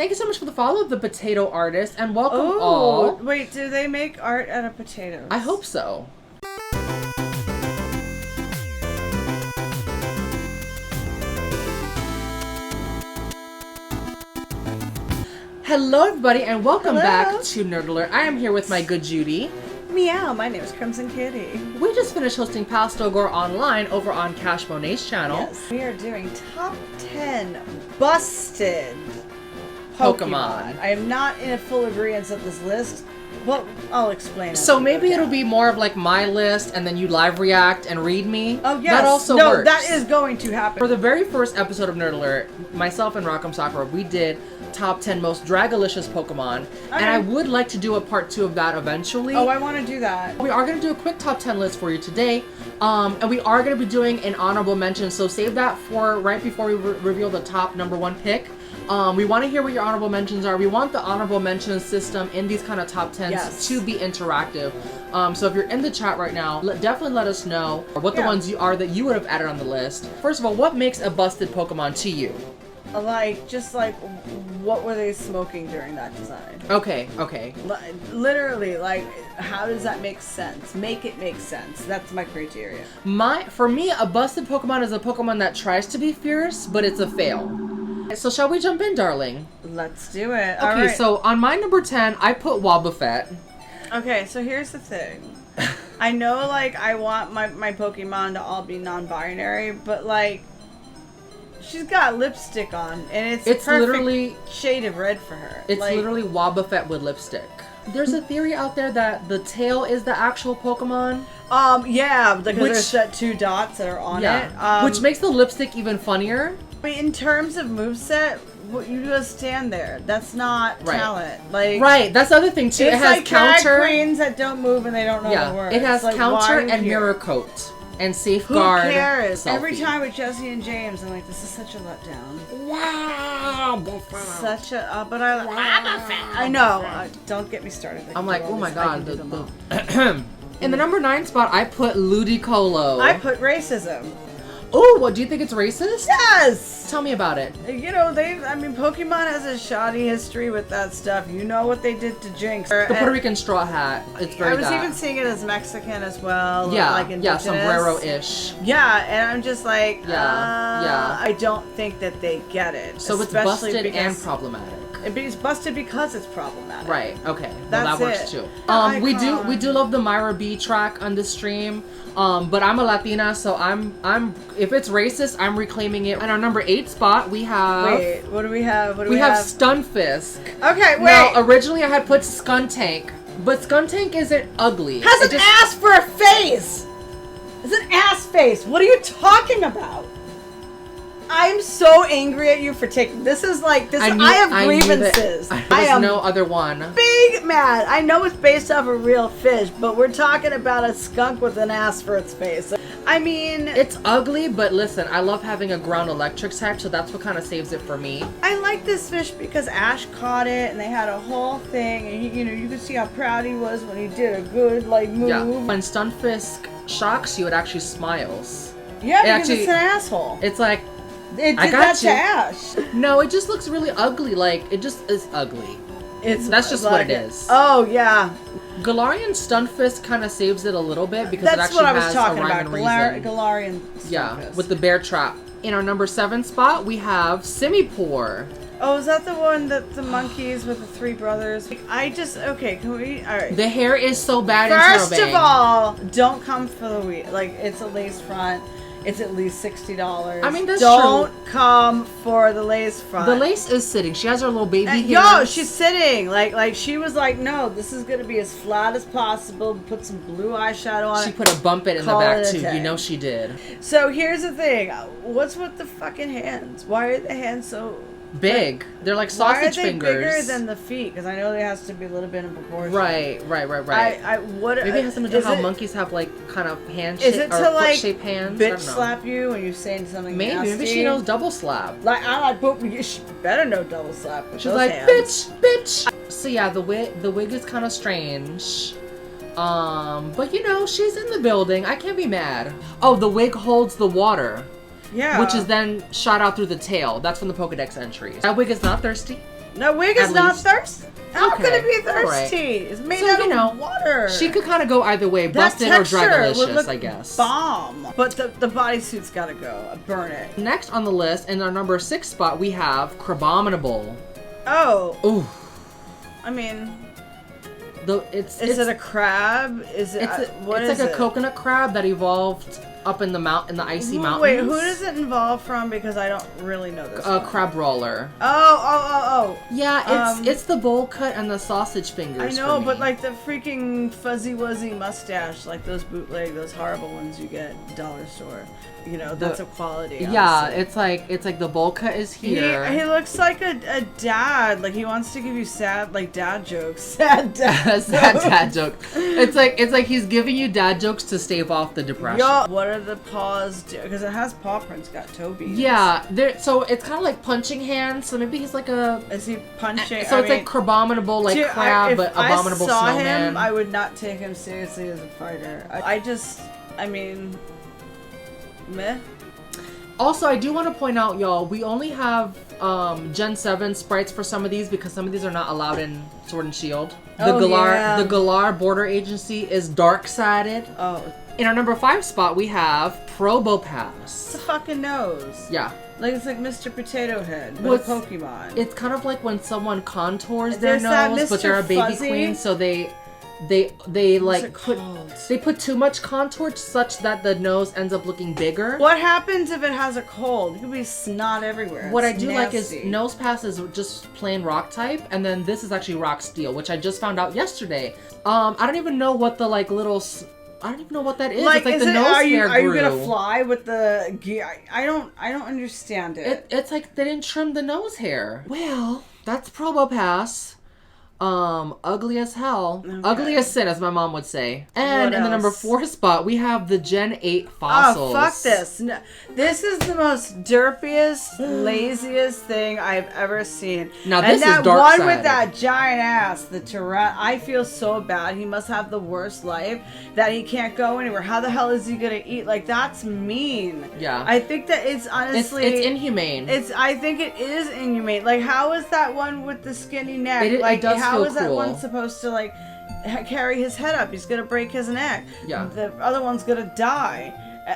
Thank you so much for the follow, the potato artist, and welcome all. Wait, do they make art out of potatoes? I hope so. Hello, everybody, and welcome back to Nerd Alert. I am here with my good Judy. Meow, my name is Crimson Kitty. We just finished hosting Pastel Gore Online over on Cash Monet's channel. Yes, we are doing top 10 busted Pokemon. I am not in a full agreement of this list, but I'll explain it. So maybe it'll be more of like my list, and then you live react and read me. Oh, yes. That also works. That is going to happen. For the very first episode of Nerd Alert, myself and Rock'em Sakura, we did top 10 most dragalicious Pokemon, and I would like to do a part 2 of that eventually. Oh, I want to do that. We are going to do a quick top 10 list for you today, and we are going to be doing an honorable mention, so save that for right before we reveal the top number 1 pick. We want to hear what your honorable mentions are. We want the honorable mention system in these kind of top 10s to be interactive. So if you're in the chat right now, definitely let us know what the ones are that you would have added on the list. First of all, what makes a busted Pokemon to you? What were they smoking during that design? Okay. Literally, how does that make sense? Make it make sense. That's my criteria. For me, a busted Pokemon is a Pokemon that tries to be fierce, but it's a fail. So shall we jump in, darling? Let's do it. Okay, right. So on my number 10, I put Wobbuff. Okay, so here's the thing. I know, I want my Pokemon to all be non-binary, but, she's got lipstick on, and it's perfect literally shade of red for her. It's literally Wobbuff with lipstick. There's a theory out there that the tail is the actual Pokemon. Yeah, because there's that 2 dots that are on it. Which makes the lipstick even funnier. But in terms of moveset, you just stand there. That's not talent. Right, that's the other thing too. It has counter. Queens that don't move and they don't know the words. It has counter and mirror coat and safeguard. Who cares? Selfie. Every time with Jesse and James, I'm like, this is such a letdown. Wow. Such a. But I know. Don't get me started. I'm like, oh my god. In the number 9 spot, I put Looty Colo. I put racism. Oh, what, do you think it's racist? Yes! Tell me about it. Pokemon has a shoddy history with that stuff. You know what they did to Jinx. The Puerto Rican straw hat. It's very I was even seeing it as Mexican as well. Yeah, sombrero-ish. Yeah, and I'm just like, I don't think that they get it. So it's busted and problematic. It's busted because it's problematic. Right, okay. Well, that works too. We do love the Myra B track on this stream. But I'm a Latina, so I'm if it's racist, I'm reclaiming it. And our number 8 spot, we have. Wait, what do we have? We have Stunfisk. Okay, wait. Now, originally I had put Skuntank, but Skuntank isn't ugly. Has an ass for a face. It's an ass face. What are you talking about? I'm so angry at you for taking this. Is like this. I have grievances. I am no other one. Big mad. I know it's based off a real fish, but we're talking about a skunk with an ass for its face. I mean, it's ugly, but listen, I love having a ground electric type, so that's what kind of saves it for me. I like this fish because Ash caught it, and they had a whole thing, and you could see how proud he was when he did a good move. Yeah. When Stunfisk shocks you, it actually smiles. Yeah, because it's an asshole. It's like. It did that to Ash. No, it just looks really ugly. It just is ugly. That's just what it is. Oh, yeah. Galarian Stunfisk kind of saves it a little bit because that's it actually what I was has talking a rhyme about. and reason. Galarian Stunfisk. Yeah, with the bear trap. In our number 7 spot, we have Semipore. Oh, is that the one that the monkeys with the 3 brothers? Can we? All right. The hair is so bad. First of all, don't come for the weed. It's a lace front. It's at least $60. I mean, that's Don't come for the lace front. The lace is sitting. She has her little baby hairs. Yo, she's sitting. She was like, no, this is gonna be as flat as possible. Put some blue eyeshadow on it. She put a bump in the back too. You know she did. So here's the thing. What's with the fucking hands? Why are the hands so big? They're like sausage fingers. Why are they bigger than the feet? Because I know there has to be a little bit in proportion. Right. Maybe it has something to do with how monkeys have kind of hand shape or foot shaped hands. Bitch slap you when you're saying something nasty? Maybe she knows double slap. She better know double slap. She's like, hands. bitch. So yeah, the wig is kind of strange. But she's in the building. I can't be mad. Oh, the wig holds the water. Yeah. Which is then shot out through the tail. That's from the Pokedex entries. That wig is not thirsty. No, Wig is not thirsty. How Okay. could it be thirsty? Right. It's made So, out of water. She could kind of go either way, busted or Dragalicious, I guess. Bomb. But the bodysuit's gotta go. Burn it. Next on the list, in our number 6 spot, we have Crabominable. Oh. Ooh. I mean, is it a crab? Is it? What is it? It's like a coconut crab that evolved up in the icy mountains. Wait, who does it involve from? Because I don't really know this. Crab roller. Oh. Yeah, it's the bowl cut and the sausage fingers. I know, but like the freaking fuzzy wuzzy mustache, like those bootleg, those horrible ones you get at the dollar store. You know, that's a quality. Yeah, honestly. it's like the bowl cut is here. He looks like a dad. Like he wants to give you sad dad jokes. Sad dad joke. It's like he's giving you dad jokes to stave off the depression. Yo, what are the paws do? Because it has paw prints, got toe beads. Yeah, so it's kind of like punching hands. So maybe he's like a. Is he punching? So it's like Crabominable, like crab, but abominable snowman. If I saw him, I would not take him seriously as a fighter. I mean. Meh. Also, I do want to point out, y'all, we only have Gen 7 sprites for some of these because some of these are not allowed in Sword and Shield. The Galar Border Agency is dark-sided. Oh. In our number 5 spot, we have Probowpass. It's a fucking nose. Yeah. Like it's like Mr. Potato Head, but a Pokemon. It's kind of like when someone contours their nose, but they're a baby queen, so they put too much contour such that the nose ends up looking bigger. What happens if it has a cold? It could be snot everywhere. What I do like is Nosepass is just plain rock type, and then this is actually rock steel, which I just found out yesterday. I don't even know what the I don't even know what that is. It's like the nose hair grew. Are you gonna fly with the gear? I don't understand it. It's like they didn't trim the nose hair. Well, that's Probowpass. Ugly as hell. Okay. Ugly as sin, as my mom would say. And in the number 4 spot, we have the Gen 8 fossils. Oh, fuck this. No, this is the most derpiest, laziest thing I've ever seen. Now, this is dark-sided. And that one with that giant ass, the Tyrann, I feel so bad. He must have the worst life that he can't go anywhere. How the hell is he gonna eat? Like, that's mean. Yeah. I think that it's honestly... It's inhumane. I think it is inhumane. Like, how is that one with the skinny neck? It does how feel is that cruel. one supposed to carry his head up? He's gonna break his neck. Yeah. The other one's gonna die.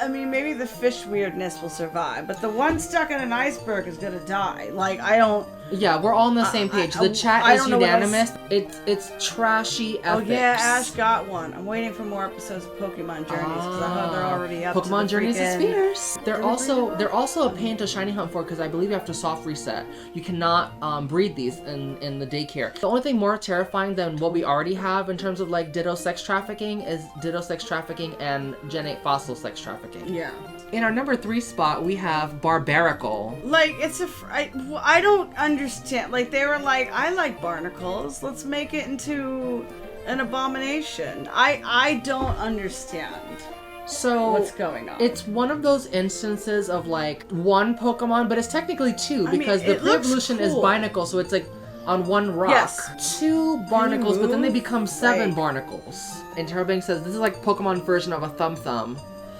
I mean, maybe the fish weirdness will survive, but the one stuck in an iceberg is gonna die. Like, I don't... Yeah, we're all on the same page. The chat is unanimous. It's trashy ethics. Oh yeah, Ash got one. I'm waiting for more episodes of Pokemon Journeys because I know they're already up. Pokemon to Journeys is fierce. They're also a Mm-hmm. pain to shiny hunt for because I believe you have to soft reset. You cannot breed these in the daycare. The only thing more terrifying than what we already have in terms of like Ditto sex trafficking is Ditto sex trafficking and Gen 8 fossil sex trafficking. Yeah. In our number 3 spot, we have Barbarical. Like, it's I don't understand. Like, they were like, I like barnacles. Let's make it into an abomination. I don't understand. So what's going on? It's one of those instances of like one Pokemon, but it's technically two because the pre-evolution is Binacle, so it's like on one rock. Yes. 2 barnacles, but then they become 7 barnacles. And Terrabang says this is like Pokemon version of a Thumb.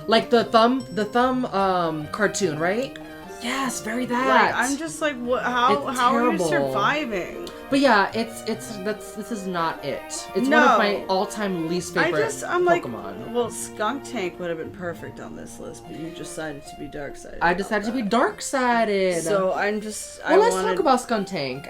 Like the thumb cartoon, right? Yes, very that. Like, I'm just like, what? How are you surviving? But yeah, this is not it. It's one of my all-time least favorite I'm Pokemon. Like, well, Skunk Tank would have been perfect on this list, but you decided to be dark-sided. I decided to be dark-sided. So I'm just. Well, let's talk about Skunk Tank.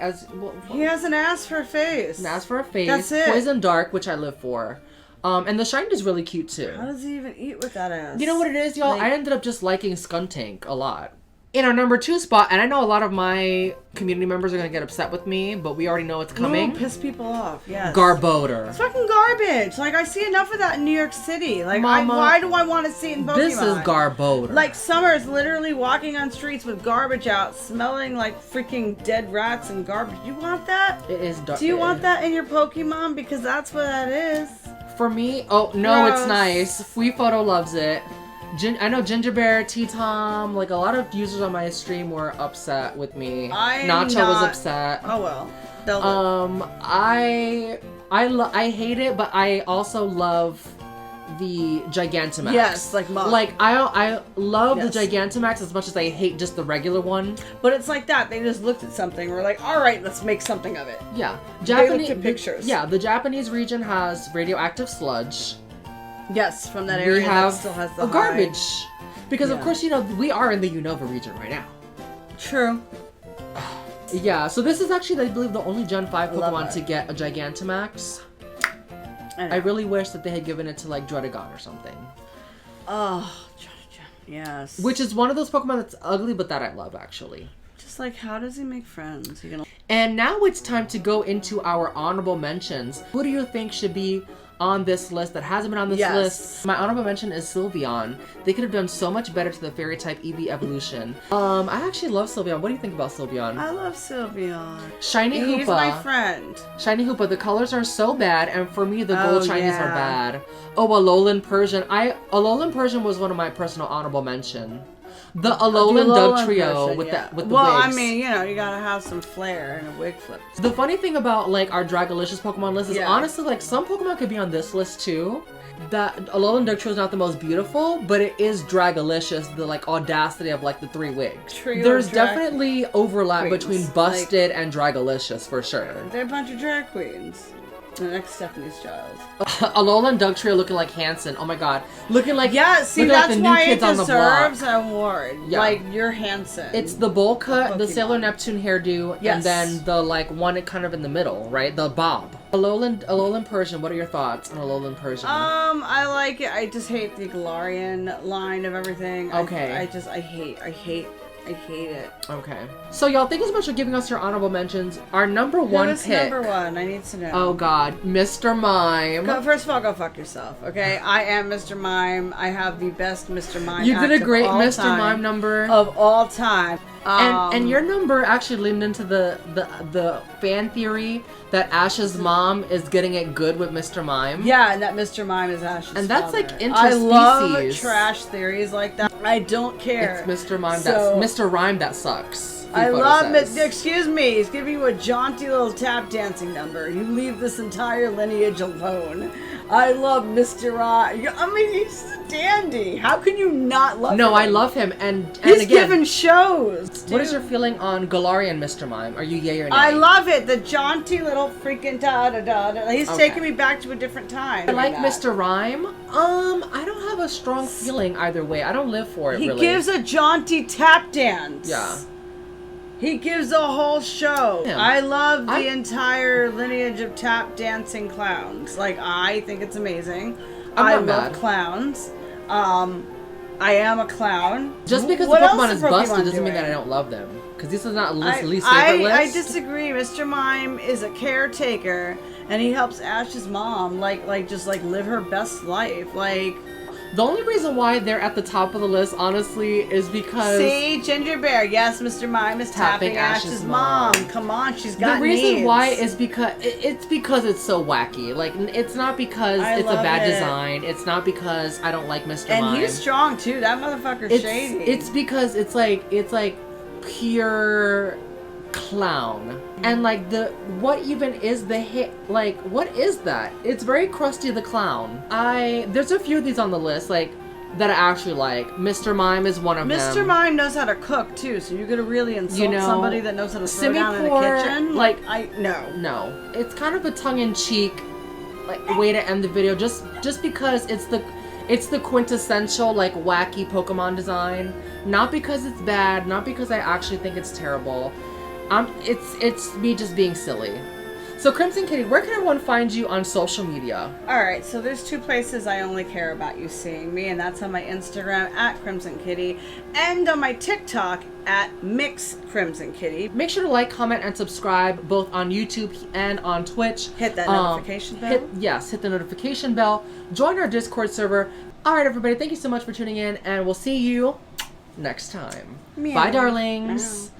He has an ass for a face. An ass for a face. That's it. Poison Dark, which I live for. And the shine is really cute too. How does he even eat with that ass? You know what it is, y'all? I ended up just liking Skunk Tank a lot. In our number 2 spot, and I know a lot of my community members are gonna get upset with me, but we already know it's coming. Piss people off, yes. Garbodor. It's fucking garbage. Like, I see enough of that in New York City. Like, Mama, why do I want to see it in Pokemon? This is Garbodor. Like, Summer is literally walking on streets with garbage out, smelling like freaking dead rats and garbage. You want that? It is dark. Do you want that in your Pokemon? Because that's what that is. For me, oh no, Gross. It's nice. Fui Photo loves it. I know Ginger Bear, T-Tom, like a lot of users on my stream were upset with me. Nacho was upset. Oh well. I hate it, but I also love the Gigantamax. Yes, like Mug. Like I love the Gigantamax as much as I hate just the regular one. But it's like that. They just looked at something. We're like, all right, let's make something of it. Yeah, They looked at pictures. The Japanese region has radioactive sludge. Yes, from that area that still has the garbage. Because of course, we are in the Unova region right now. True. Yeah, so this is actually, I believe, the only Gen 5 Pokemon to get a Gigantamax. I really wish that they had given it to, like, Dredagon or something. Oh, yes. Which is one of those Pokemon that's ugly, but that I love, actually. Just like, how does he make friends? And now it's time to go into our honorable mentions. Who do you think should be on this list that hasn't been on this list? My honorable mention is Sylveon. They could have done so much better to the fairy type EV evolution. I actually love Sylveon. What do you think about Sylveon? I love Sylveon. Shiny Hoopa. He's my friend. Shiny Hoopa. The colors are so bad, and for me, the gold shinies are bad. Oh, Alolan Persian. Alolan Persian was one of my personal honorable mention. The Alolan Dugtrio with the wigs. Well, I mean, you gotta have some flair and a wig flip. The funny thing about, like, our Dragalicious Pokemon list is honestly, like, some Pokemon could be on this list too. That Alolan Dugtrio is not the most beautiful, but it is Dragalicious, the, like, audacity of, like, the 3 wigs. There's definitely overlap between Busted and Dragalicious, for sure. They're a bunch of drag queens. The next Stephanie's Child. Alolan Dugtrio looking like Hanson. Oh my god. Looking like that's like the why new kids it on the deserves block. an award. Yeah. Like, you're Hanson. It's the bowl cut, the Sailor Neptune hairdo, and then the, like, one kind of in the middle, right? The bob. Alolan Persian, what are your thoughts on Alolan Persian? I like it. I just hate the Galarian line of everything. Okay. I hate it. Okay. So y'all, thank you so much for giving us your honorable mentions. Our number one pick. Number one? I need to know. Oh god, Mr. Mime. First of all, go fuck yourself, okay? I am Mr. Mime. I have the best Mr. Mime. You did a great Mr. Mime number of all time. And your number actually leaned into the fan theory that Ash's mom is getting it good with Mr. Mime. Yeah, and that Mr. Mime is Ash's And that's father. like interspecies. I love trash theories like that. I don't care. It's Mr. Mime Mr. Rhyme that sucks. I love it. Excuse me, he's giving you a jaunty little tap dancing number. You leave this entire lineage alone. I love Mr. Rhyme. I mean, he's a dandy. How can you not love him? No, I love him. And he's again, given shows. Dude. What is your feeling on Galarian Mr. Mime? Are you yay or nay? I love it. The jaunty little freaking da-da-da. He's taking me back to a different time. I like Mr. Rhyme. I don't have a strong feeling either way. I don't live for it, really. He gives a jaunty tap dance. Yeah. He gives a whole show. Yeah. I love the entire lineage of tap dancing clowns. Like, I think it's amazing. I love clowns. I am a clown. Just because the Pokemon is busted doesn't mean that I don't love them. Because this is not least favorite list. I disagree. Mr. Mime is a caretaker, and he helps Ash's mom, just live her best life. Like, the only reason why they're at the top of the list, honestly, is because... See, Ginger Bear. Yes, Mr. Mime is tapping Ash's mom. Come on, she's got The reason why is because... it's so wacky. Like, it's not because it's a bad design. It's not because I don't like Mr. Mime. And he's strong, too. That motherfucker's shady. It's because it's like pure clown. And like what even is the hit, like what is that? It's very Krusty the Clown. There's a few of these on the list like that I actually like. Mr. Mime is one of them. Mr. Mime knows how to cook too, so you're gonna really insult somebody that knows how to throw down in the kitchen? No. It's kind of a tongue-in-cheek like way to end the video just because it's the quintessential like wacky Pokemon design. Not because it's bad, not because I actually think it's terrible. It's me just being silly. So Crimson Kitty, where can everyone find you on social media? Alright, so there's 2 places I only care about you seeing me, and that's on my Instagram at Crimson Kitty and on my TikTok at Mix Crimson Kitty. Make sure to like, comment, and subscribe both on YouTube and on Twitch. Hit that notification bell. Hit the notification bell. Join our Discord server. Alright everybody, thank you so much for tuning in, and we'll see you next time. Meow. Bye darlings. Meow.